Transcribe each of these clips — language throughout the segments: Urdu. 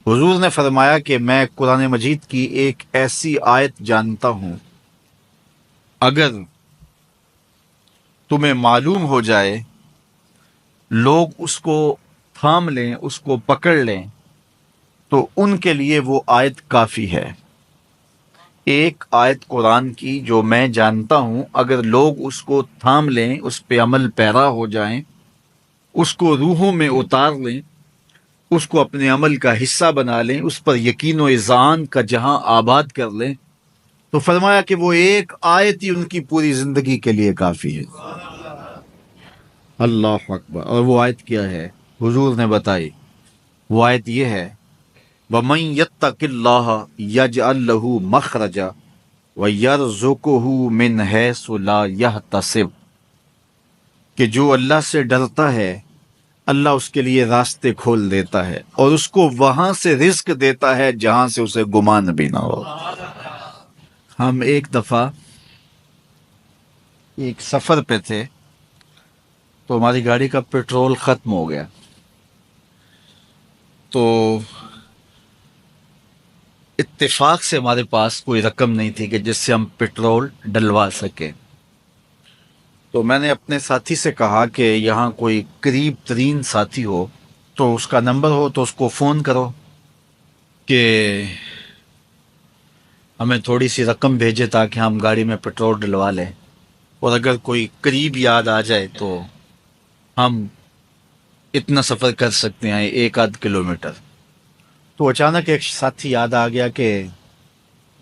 حضور نے فرمایا کہ میں قرآن مجید کی ایک ایسی آیت جانتا ہوں، اگر تمہیں معلوم ہو جائے، لوگ اس کو تھام لیں، اس کو پکڑ لیں، تو ان کے لیے وہ آیت کافی ہے۔ ایک آیت قرآن کی جو میں جانتا ہوں، اگر لوگ اس کو تھام لیں، اس پہ عمل پیرا ہو جائیں، اس کو روحوں میں اتار لیں، اس کو اپنے عمل کا حصہ بنا لیں، اس پر یقین و اذعان کا جہاں آباد کر لیں، تو فرمایا کہ وہ ایک آیت ہی ان کی پوری زندگی کے لیے کافی ہے۔ اللہ اکبر۔ اور وہ آیت کیا ہے؟ حضور نے بتائی، وہ آیت یہ ہے، وَمَن يَتَّقِ اللَّهَ يَجْعَل لَّهُ مَخْرَجًا وَيَرْزُقْهُ مِنْ حَيْثُ لَا يَحْتَسِبُ، کہ جو اللہ سے ڈرتا ہے، اللہ اس کے لیے راستے کھول دیتا ہے اور اس کو وہاں سے رزق دیتا ہے جہاں سے اسے گمان بھی نہ ہو۔ ہم ایک دفعہ ایک سفر پہ تھے، تو ہماری گاڑی کا پیٹرول ختم ہو گیا، تو اتفاق سے ہمارے پاس کوئی رقم نہیں تھی کہ جس سے ہم پیٹرول ڈلوا سکیں۔ تو میں نے اپنے ساتھی سے کہا کہ یہاں کوئی قریب ترین ساتھی ہو تو اس کا نمبر ہو تو اس کو فون کرو کہ ہمیں تھوڑی سی رقم بھیجے تاکہ ہم گاڑی میں پیٹرول ڈلوا لیں، اور اگر کوئی قریب یاد آ جائے تو ہم اتنا سفر کر سکتے ہیں، 1-8 کلومیٹر۔ تو اچانک ایک ساتھی یاد آ گیا کہ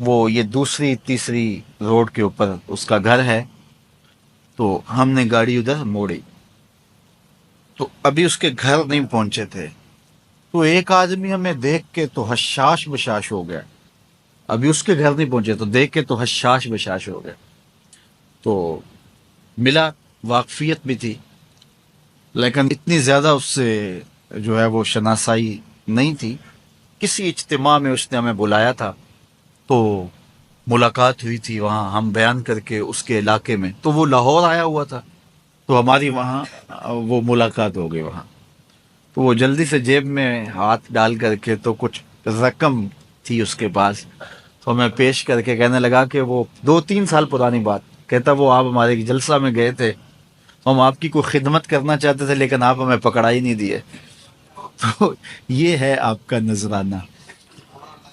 وہ یہ دوسری تیسری روڈ کے اوپر اس کا گھر ہے، تو ہم نے گاڑی ادھر موڑی، تو ابھی اس کے گھر نہیں پہنچے تھے، تو ایک آدمی ہمیں دیکھ کے تو حشاش بشاش ہو گیا۔ ابھی اس کے گھر نہیں پہنچے تو دیکھ کے تو حشاش بشاش ہو گیا۔ تو ملا، واقفیت بھی تھی، لیکن اتنی زیادہ اس سے جو ہے وہ شناسائی نہیں تھی۔ کسی اجتماع میں اس نے ہمیں بلایا تھا، تو ملاقات ہوئی تھی وہاں، ہم بیان کر کے اس کے علاقے میں، تو وہ لاہور آیا ہوا تھا، تو ہماری وہاں وہ ملاقات ہو گئی وہاں۔ تو وہ جلدی سے جیب میں ہاتھ ڈال کر کے، تو کچھ رقم تھی اس کے پاس، تو ہمیں پیش کر کے کہنے لگا کہ وہ 2-3 سال پرانی بات، کہتا وہ آپ ہمارے ایک جلسہ میں گئے تھے، ہم آپ کی کوئی خدمت کرنا چاہتے تھے لیکن آپ ہمیں پکڑا ہی نہیں دیے۔ تو یہ ہے آپ کا نذرانہ۔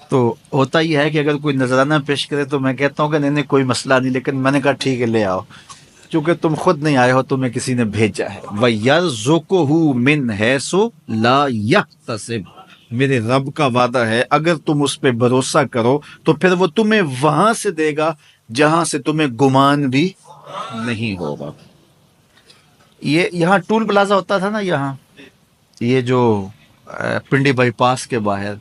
تو ہوتا ہی ہے کہ اگر کوئی نذرانہ پیش کرے تو میں کہتا ہوں کہ نہیں کوئی مسئلہ نہیں، لیکن میں نے کہا ٹھیک ہے لے آؤ، چونکہ تم خود نہیں آئے ہو، تمہیں کسی نے بھیجا ہے۔ وَيَرْزُقُهُ مِنْ حَيْثُ لَا يَحْتَسِبُ، میرے رب کا وعدہ ہے اگر تم اس پہ بھروسہ کرو تو پھر وہ تمہیں وہاں سے دے گا جہاں سے تمہیں گمان بھی نہیں ہوگا۔ یہ یہاں ٹول پلازا ہوتا تھا نا، یہاں یہ جو پنڈی بائی پاس کے باہر،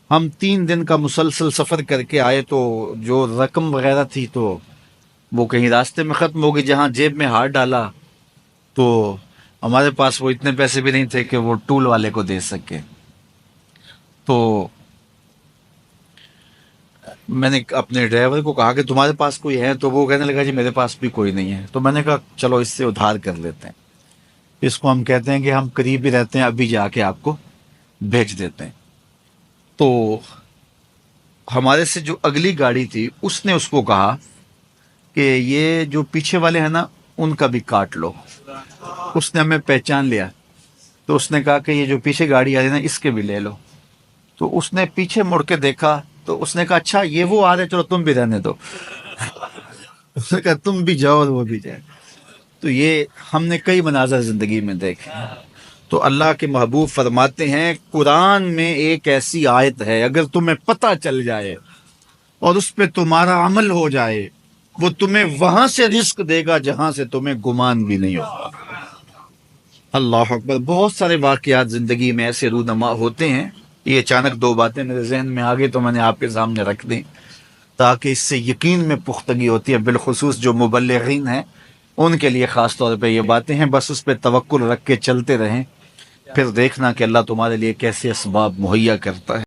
ہم 3 دن کا مسلسل سفر کر کے آئے، تو جو رقم وغیرہ تھی تو وہ کہیں راستے میں ختم ہو گئی۔ جہاں جیب میں ہاتھ ڈالا تو ہمارے پاس وہ اتنے پیسے بھی نہیں تھے کہ وہ ٹول والے کو دے سکے۔ تو میں نے اپنے ڈرائیور کو کہا کہ تمہارے پاس کوئی ہے، تو وہ کہنے لگا جی میرے پاس بھی کوئی نہیں ہے۔ تو میں نے کہا چلو اس سے ادھار کر لیتے ہیں، اس کو ہم کہتے ہیں کہ ہم قریب ہی رہتے ہیں، ابھی جا کے آپ کو بھیج دیتے ہیں۔ تو ہمارے سے جو اگلی گاڑی تھی اس نے اس کو کہا کہ یہ جو پیچھے والے ہیں نا ان کا بھی کاٹ لو۔ اس نے ہمیں پہچان لیا، تو اس نے کہا کہ یہ جو پیچھے گاڑی آ رہی ہے نا اس کے بھی لے لو۔ تو اس نے پیچھے مڑ کے دیکھا تو اس نے کہا اچھا یہ وہ آ رہے، چلو تم بھی رہنے دو۔ اس نے کہا تم بھی جاؤ اور وہ بھی جائے۔ تو یہ ہم نے کئی مناظر زندگی میں دیکھے۔ تو اللہ کے محبوب فرماتے ہیں قرآن میں ایک ایسی آیت ہے، اگر تمہیں پتہ چل جائے اور اس پہ تمہارا عمل ہو جائے، وہ تمہیں وہاں سے رزق دے گا جہاں سے تمہیں گمان بھی نہیں ہوگا۔ اللہ اکبر۔ بہت سارے واقعات زندگی میں ایسے رونما ہوتے ہیں۔ یہ اچانک 2 باتیں میرے ذہن میں آ گئی تو میں نے آپ کے سامنے رکھ دیں، تاکہ اس سے یقین میں پختگی ہوتی ہے، بالخصوص جو مبلغین ہیں ان کے لیے خاص طور پہ یہ باتیں ہیں۔ بس اس پہ توکل رکھ کے چلتے رہیں، پھر دیکھنا کہ اللہ تمہارے لیے کیسے اسباب مہیا کرتا ہے۔